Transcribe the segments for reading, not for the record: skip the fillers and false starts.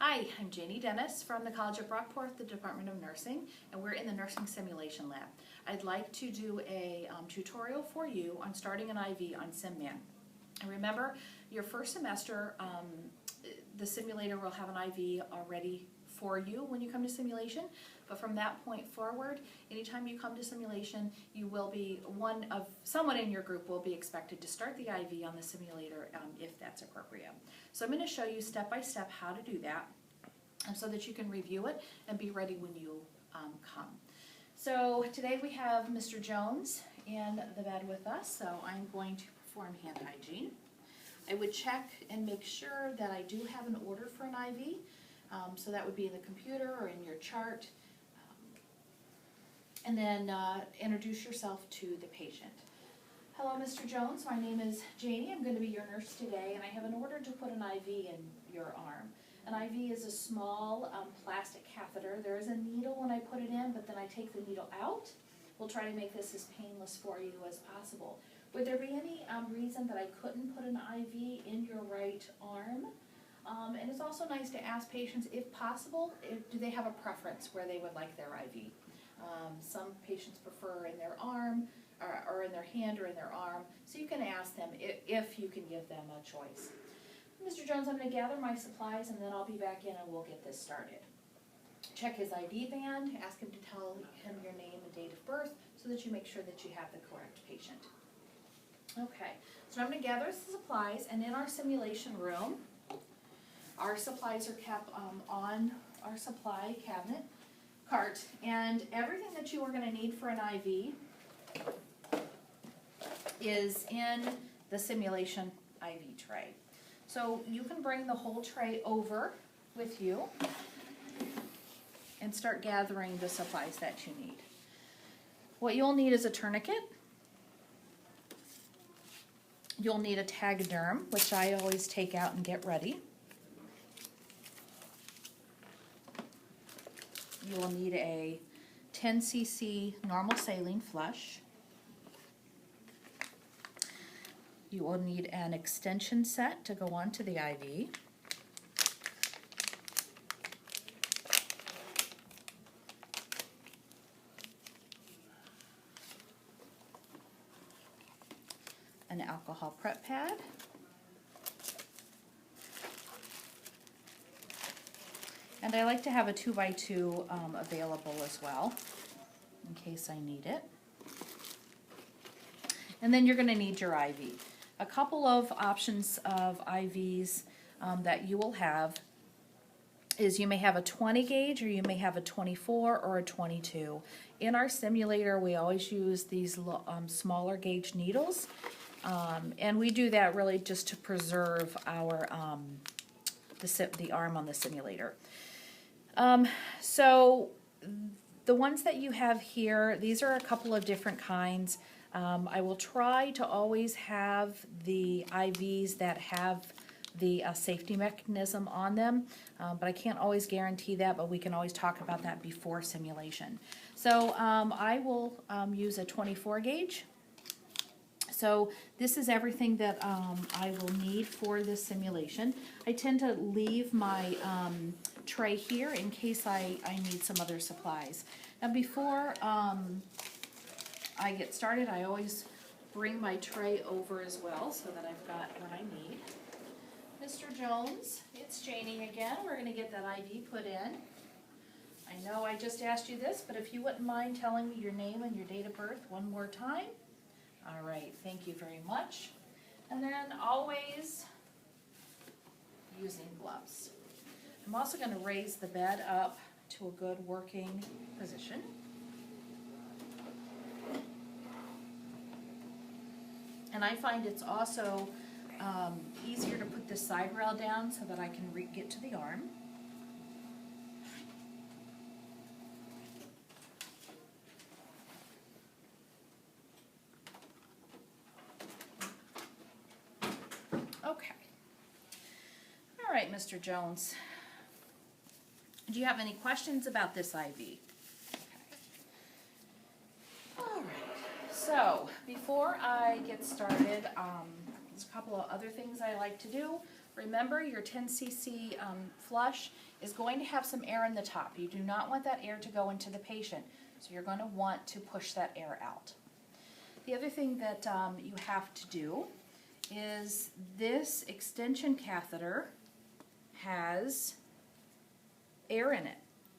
Hi, I'm Janie Dennis from the College of Brockport, the Department of Nursing, and we're in the Nursing Simulation Lab. I'd like to do a tutorial for you on starting an IV on SimMan. And remember, your first semester, the simulator will have an IV already for you when you come to simulation, but from that point forward, anytime you come to simulation, you will be someone in your group will be expected to start the IV on the simulator if that's appropriate. So I'm going to show you step by step how to do that, so that you can review it and be ready when you come. So today we have Mr. Jones in the bed with us, so I'm going to perform hand hygiene. I would check and make sure that I do have an order for an IV. So that would be in the computer or in your chart. And then introduce yourself to the patient. Hello, Mr. Jones. My name is Janie. I'm going to be your nurse today, and I have an order to put an IV in your arm. An IV is a small plastic catheter. There is a needle when I put it in, but then I take the needle out. We'll try to make this as painless for you as possible. Would there be any reason that I couldn't put an IV in your right arm? And it's also nice to ask patients, if possible, do they have a preference where they would like their IV? Some patients prefer in their arm, or in their hand or in their arm, so you can ask them if you can give them a choice. Mr. Jones, I'm going to gather my supplies and then I'll be back in and we'll get this started. Check his ID band, ask him to tell him your name and date of birth so that you make sure that you have the correct patient. Okay, so I'm going to gather the supplies, and in our simulation room, our supplies are kept on our supply cabinet cart, and everything that you are going to need for an IV is in the simulation IV tray. So you can bring the whole tray over with you and start gathering the supplies that you need. What you'll need is a tourniquet. You'll need a Tegaderm, which I always take out and get ready. You will need a 10 cc normal saline flush. You will need an extension set to go onto the IV. An alcohol prep pad. And I like to have a 2x2 available as well, in case I need it. And then you're going to need your IV. A couple of options of IVs that you will have is you may have a 20 gauge or you may have a 24 or a 22. In our simulator, we always use these smaller gauge needles, and we do that really just to preserve our the arm on the simulator. So the ones that you have here, these are a couple of different kinds. I will try to always have the IVs that have the safety mechanism on them, but I can't always guarantee that, but we can always talk about that before simulation. So I will use a 24 gauge. So this is everything that I will need for this simulation. I tend to leave my tray here in case I need some other supplies. Now before I get started, I always bring my tray over as well so that I've got what I need. Mr. Jones, it's Janie again. We're going to get that IV put in. I know I just asked you this, but if you wouldn't mind telling me your name and your date of birth one more time. All right, thank you very much. And then always using gloves. I'm also going to raise the bed up to a good working position. And I find it's also easier to put this side rail down so that I can get to the arm. Okay. All right, Mr. Jones. Do you have any questions about this IV? Okay. All right. So, before I get started, there's a couple of other things I like to do. Remember, your 10 cc flush is going to have some air in the top. You do not want that air to go into the patient, so you're going to want to push that air out. The other thing that you have to do is this extension catheter has air in it.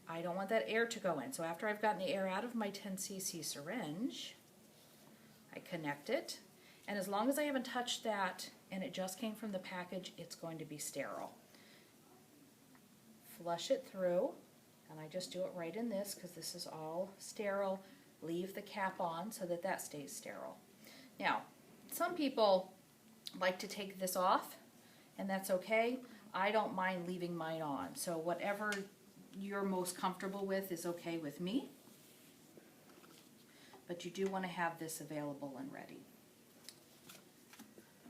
I don't want that air to go in. So after I've gotten the air out of my 10 cc syringe, I connect it. And as long as I haven't touched that and it just came from the package, it's going to be sterile. Flush it through, and I just do it right in this because this is all sterile. Leave the cap on so that that stays sterile. Now, some people like to take this off, and that's okay. I don't mind leaving mine on. So whatever you're most comfortable with is okay with me. But you do want to have this available and ready.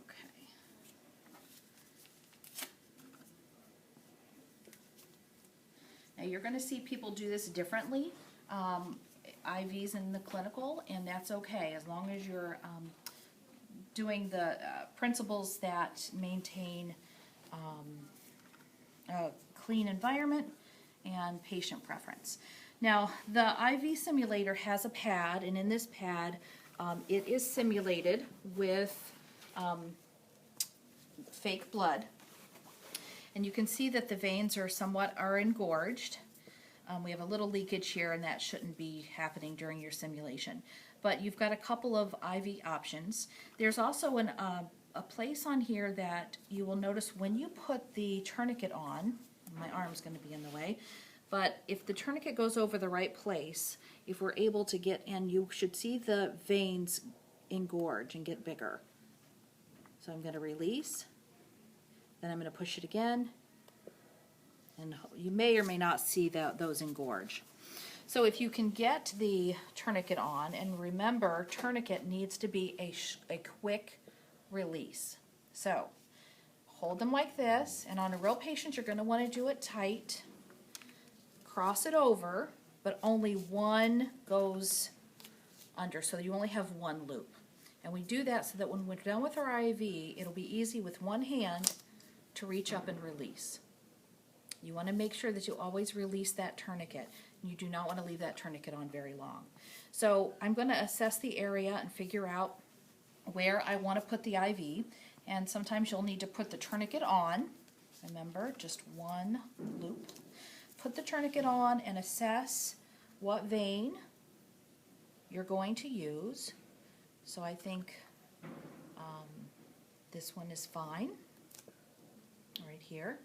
Okay. Now you're going to see people do this differently. IVs in the clinical, and that's okay as long as you're doing the principles that maintain a clean environment and patient preference. Now, the IV simulator has a pad, and in this pad, it is simulated with fake blood. And you can see that the veins are somewhat engorged. We have a little leakage here, and that shouldn't be happening during your simulation. But you've got a couple of IV options. There's also a place on here that you will notice when you put the tourniquet on. My arm's going to be in the way. But if the tourniquet goes over the right place, if we're able to get in, you should see the veins engorge and get bigger. So I'm going to release. Then I'm going to push it again. And you may or may not see those engorge. So if you can get the tourniquet on, and remember, tourniquet needs to be a quick release. So hold them like this, and on a real patient, you're going to want to do it tight. Cross it over, but only one goes under, so you only have one loop. And we do that so that when we're done with our IV, it'll be easy with one hand to reach up and release. You want to make sure that you always release that tourniquet. You do not want to leave that tourniquet on very long. So I'm going to assess the area and figure out where I want to put the IV. And sometimes you'll need to put the tourniquet on. Remember, just one loop. Put the tourniquet on and assess what vein you're going to use. So I think this one is fine, right here.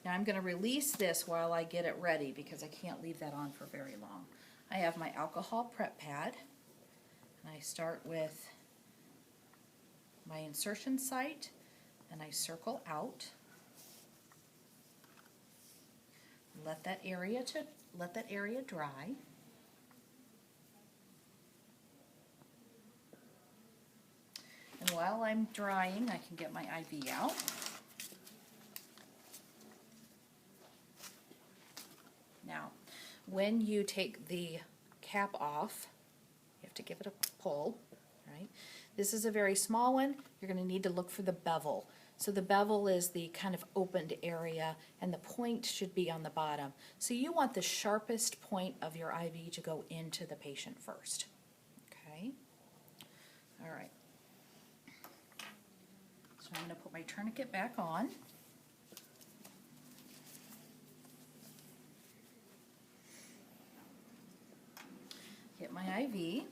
Now I'm going to release this while I get it ready because I can't leave that on for very long. I have my alcohol prep pad, and I start with my insertion site, and I circle out. Let that area dry. And while I'm drying, I can get my IV out. Now, when you take the cap off, you have to give it a pull, right? This is a very small one. You're going to need to look for the bevel. So the bevel is the kind of opened area, and the point should be on the bottom. So you want the sharpest point of your IV to go into the patient first. Okay? All right. So I'm going to put my tourniquet back on. Get my IV,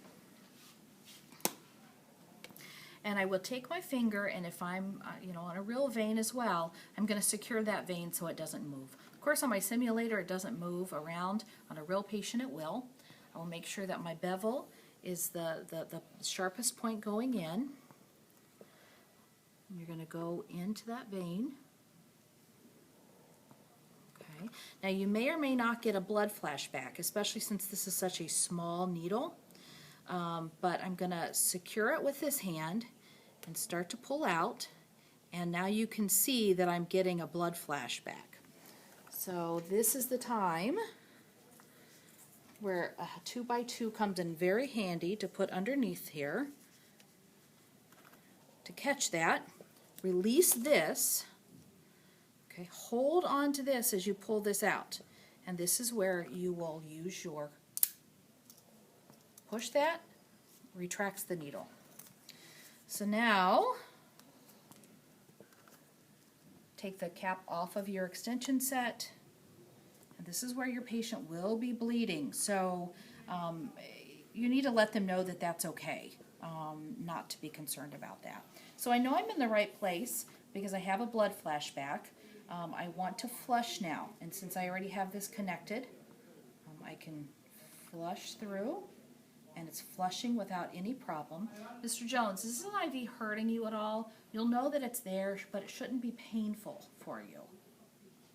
and I will take my finger, and if I'm on a real vein as well, I'm going to secure that vein so it doesn't move. Of course, on my simulator it doesn't move around. On a real patient it will. I will make sure that my bevel is the sharpest point going in. You're going to go into that vein. Now you may or may not get a blood flash back, especially since this is such a small needle, but I'm going to secure it with this hand and start to pull out, and now you can see that I'm getting a blood flash back. So this is the time where a 2x2 comes in very handy to put underneath here. To catch that, release this, Okay, hold on to this as you pull this out. And this is where you will use your, push that, retracts the needle. So now, take the cap off of your extension set. And this is where your patient will be bleeding. So you need to let them know that that's okay, not to be concerned about that. So I know I'm in the right place because I have a blood flashback. I want to flush now, and since I already have this connected, I can flush through, and it's flushing without any problem. Mr. Jones, is this IV hurting you at all? You'll know that it's there, but it shouldn't be painful for you.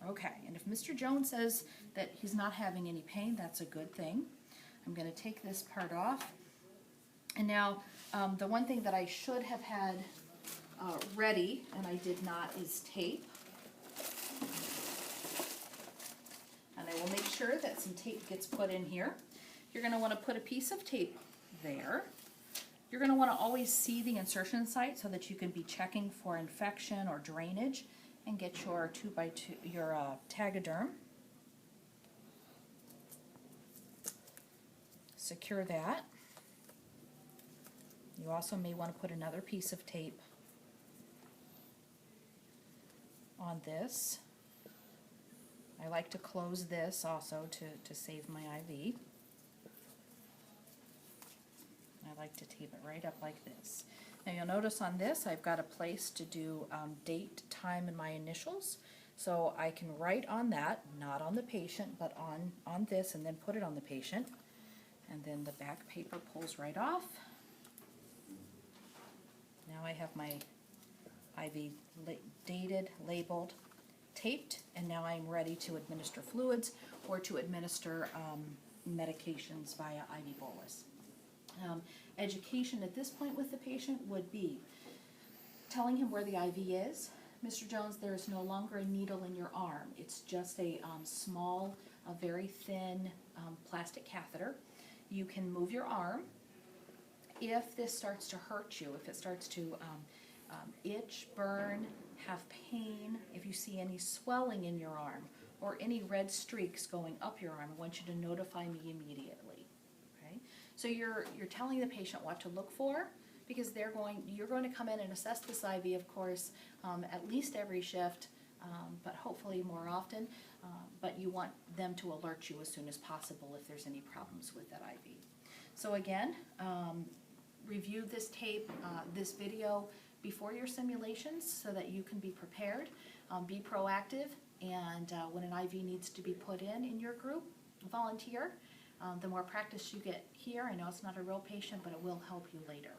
Okay, and if Mr. Jones says that he's not having any pain, that's a good thing. I'm going to take this part off. And now, the one thing that I should have had ready, and I did not, is tape. And I will make sure that some tape gets put in here. You're going to want to put a piece of tape there. You're going to want to always see the insertion site so that you can be checking for infection or drainage, and get your 2x2, your Tegaderm. Secure that. You also may want to put another piece of tape on this. I like to close this also to save my IV. I like to tape it right up like this. Now you'll notice on this I've got a place to do date, time, and my initials. So I can write on that, not on the patient, but on this, and then put it on the patient. And then the back paper pulls right off. Now I have my IV dated, labeled, taped, and now I'm ready to administer fluids or to administer medications via IV bolus. Education at this point with the patient would be telling him where the IV is. Mr. Jones, there is no longer a needle in your arm. It's just a small, a very thin plastic catheter. You can move your arm. If this starts to hurt you, if it starts to itch, burn, have pain, if you see any swelling in your arm or any red streaks going up your arm, I want you to notify me immediately. Okay? So you're telling the patient what to look for, because you're going to come in and assess this IV, of course, at least every shift, but hopefully more often. But you want them to alert you as soon as possible if there's any problems with that IV. So again, review this tape, this video before your simulations so that you can be prepared, be proactive, and when an IV needs to be put in your group, volunteer. The more practice you get here, I know it's not a real patient, but it will help you later.